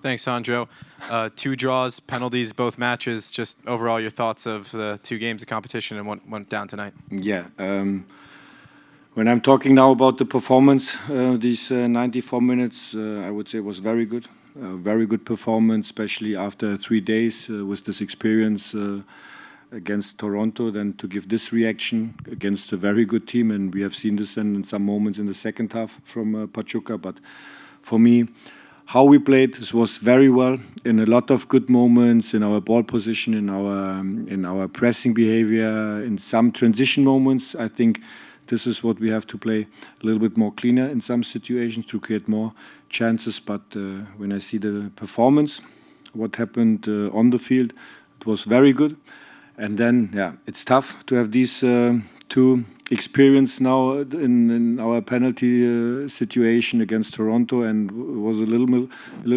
Thanks, Sandro. 2 draws, penalties, both matches. Just overall, your thoughts of the 2 games of competition and what went down tonight. Yeah. When I'm talking now about the performance, these 94 minutes, I would say was very good. Very good performance, especially after 3 days with this experience against Toronto, then to give this reaction against a very good team. And we have seen this then in some moments in the second half from Pachuca. But for me, how we played, this was very well in a lot of good moments in our ball position, in our pressing behavior, in some transition moments. I think this is what we have to play a little bit more cleaner in some situations to create more chances. But when I see the performance, what happened on the field, it was very good. And then, yeah, it's tough to have these 2 experience now in our penalty situation against Toronto, and it was a little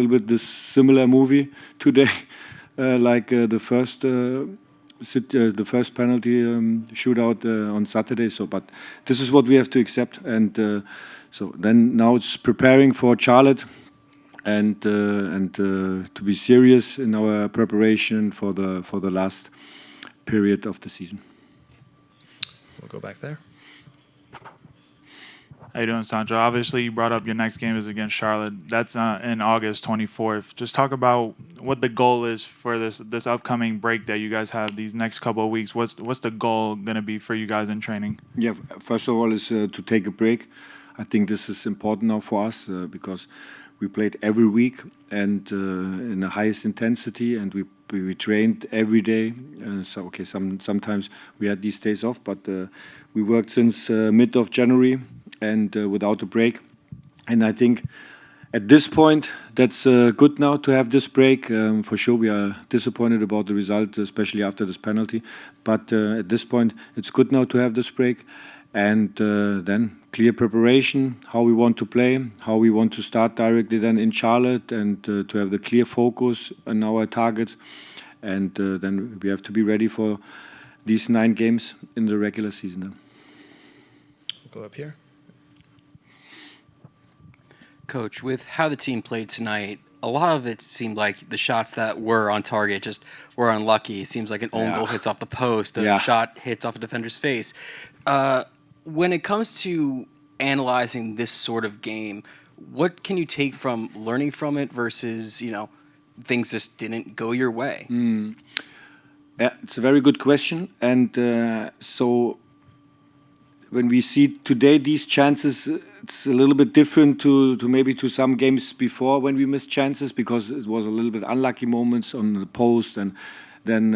bit this similar movie today, like the first penalty shootout on Saturday. So, but this is what we have to accept, and so then now it's preparing for Charlotte, and to be serious in our preparation for the last period of the season. We'll go back there. How you doing, Sandro? Obviously, you brought up your next game is against Charlotte. That's in August 24th. Just talk about what the goal is for this upcoming break that you guys have these next couple of weeks. What's the goal going to be for you guys in training? Yeah, first of all is to take a break. I think this is important now for us because we played every week and in the highest intensity, and we trained every day. So okay, sometimes we had these days off, but we worked since mid of January and without a break. And I think at this point that's good now to have this break. For sure, we are disappointed about the result, especially after this penalty. But at this point, it's good now to have this break. And then clear preparation, how we want to play, how we want to start directly then in Charlotte, and to have the clear focus on our target. And then we have to be ready for these 9 games in the regular season. Then. We'll go up here. Coach, with how the team played tonight, a lot of it seemed like the shots that were on target just were unlucky. It seems like an own goal hits off the post, a shot hits off a defender's face. When it comes to analyzing this sort of game, what can you take from learning from it versus, things just didn't go your way? Yeah, it's a very good question. And so when we see today these chances, it's a little bit different to maybe to some games before when we missed chances, because it was a little bit unlucky moments on the post, and then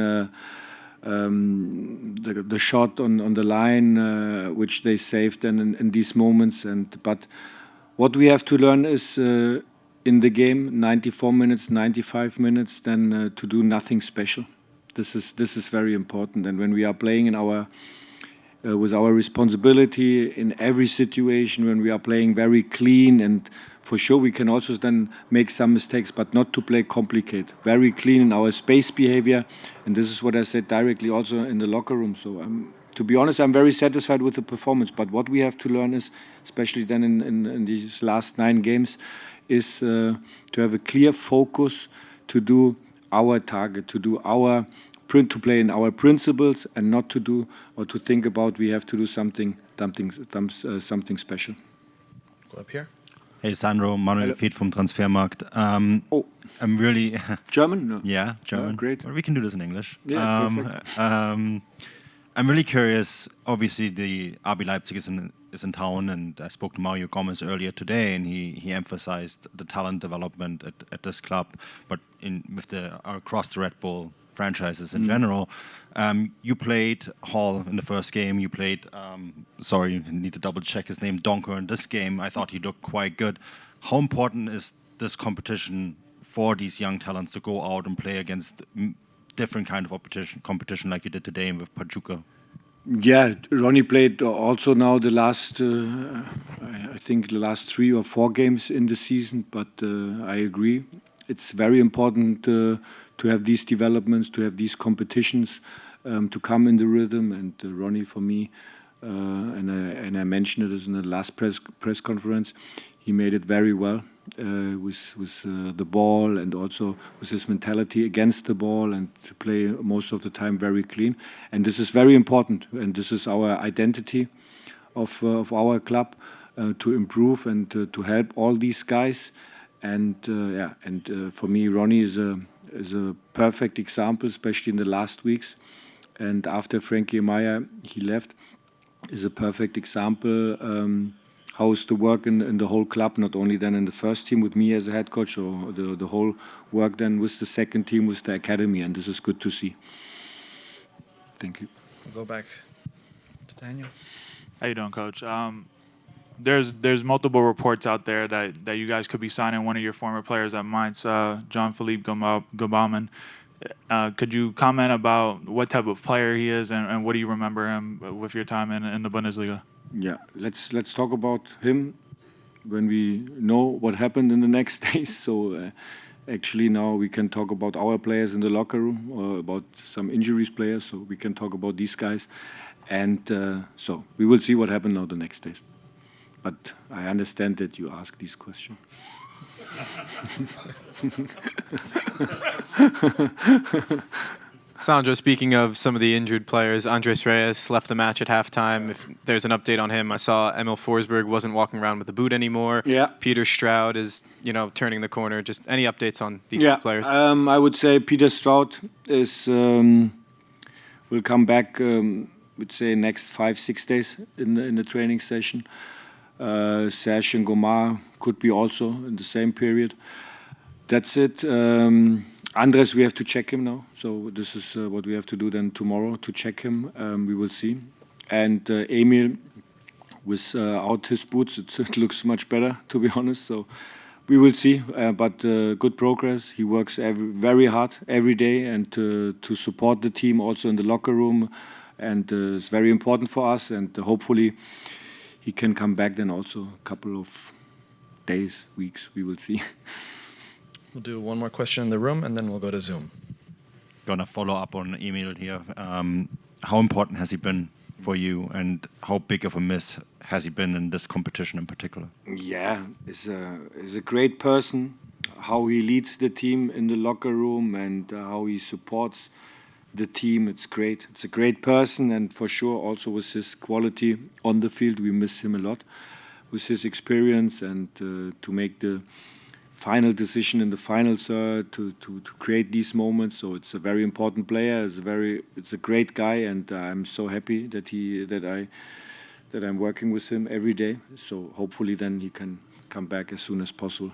the shot on the line, which they saved then in these moments. But what we have to learn is in the game, 94 minutes, 95 minutes, then to do nothing special. This is very important. And when we are playing in our with our responsibility in every situation, when we are playing very clean, and for sure we can also then make some mistakes, but not to play complicated. Very clean in our space behavior, and this is what I said directly also in the locker room. So to be honest, I'm very satisfied with the performance, but what we have to learn is, especially then in these last 9 games, is to have a clear focus to do our target, to do our to play in our principles, and not to do or to think about we have to do something special. Go up here. Hey Sandro, Manuel Feed from Transfermarkt. I'm really German? No. Yeah, German. Great. Well, we can do this in English. Yeah, I'm really curious. Obviously, the RB Leipzig is in town, and I spoke to Mario Gomez earlier today, and he emphasized the talent development at this club, but with across the Red Bull franchises in general. You played Hall in the first game. You played, sorry, I need to double check his name, Donker in this game. I thought he looked quite good. How important is this competition for these young talents to go out and play against different kind of competition like you did today with Pachuca? Yeah, Ronnie played also now the last, I think the last 3 or 4 games in the season, but I agree. It's very important to have these developments, to have these competitions, to come in the rhythm. And Ronnie, for me, and I mentioned it in the last press conference, he made it very well. with the ball, and also with his mentality against the ball, and to play most of the time very clean. And this is very important, and this is our identity of our club, to improve and to help all these guys. And for me, Ronnie is a perfect example, especially in the last weeks. And after Frankie Meyer he left, is a perfect example how's the work in the whole club, not only then in the first team with me as a head coach, or the whole work then with the second team, with the academy, and this is good to see. Thank you. We'll go back to Daniel. How you doing, Coach? There's multiple reports out there that you guys could be signing one of your former players at Mainz, Jean-Philippe Gbamin. Could you comment about what type of player he is, and what do you remember him with your time in the Bundesliga? Yeah, let's talk about him when we know what happened in the next days. So actually now we can talk about our players in the locker room, or about some injuries players, so we can talk about these guys. And so we will see what happened now the next days. But I understand that you ask these questions. Sandro, speaking of some of the injured players, Andres Reyes left the match at halftime. If there's an update on him, I saw Emil Forsberg wasn't walking around with the boot anymore. Yeah. Peter Stroud is, turning the corner. Just any updates on these players? I would say Peter Stroud is will come back. Would say next 5-6 days in the training session. Serge and Gomar could be also in the same period. That's it. Andres, we have to check him now. So this is what we have to do then tomorrow, to check him. We will see. And Emil, without his boots, it looks much better, to be honest. So we will see. But good progress. He works very hard every day, and to support the team also in the locker room. And it's very important for us. And hopefully he can come back then also a couple of days, weeks. We will see. We'll do one more question in the room, and then we'll go to Zoom. Gonna follow up on Emil here. How important has he been for you, and how big of a miss has he been in this competition in particular? Yeah, he's a great person. How he leads the team in the locker room, and how he supports the team, it's great. It's a great person, and for sure also with his quality on the field, we miss him a lot. With his experience, and to make the final decision in the final third, to create these moments. So it's a very important player. It's a great guy, and I'm so happy that I'm working with him every day. So hopefully then he can come back as soon as possible.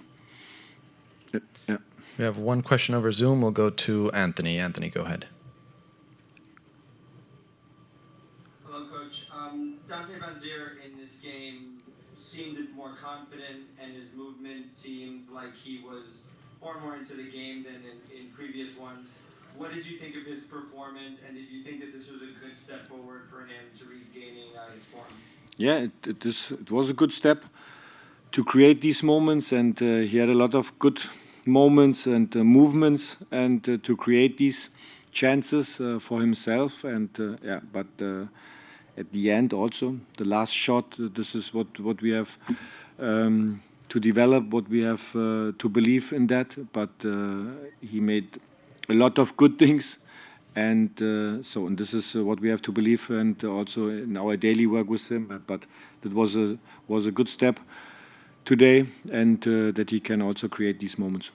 Yeah. We have one question over Zoom. We'll go to Anthony. Anthony, go ahead. Hello, Coach. Dante Van Zier in this game seemed more confident, and his movement seemed like he was far more into the game than in previous ones. What did you think of his performance, and did you think that this was a good step forward for him to regaining his form? Yeah, it was a good step to create these moments, and he had a lot of good moments and movements, and to create these chances for himself. And but at the end also, the last shot, this is what we have to develop, what we have to believe in that. But he made a lot of good things, and and this is what we have to believe, and also in our daily work with him. But that was a good step today, and that he can also create these moments.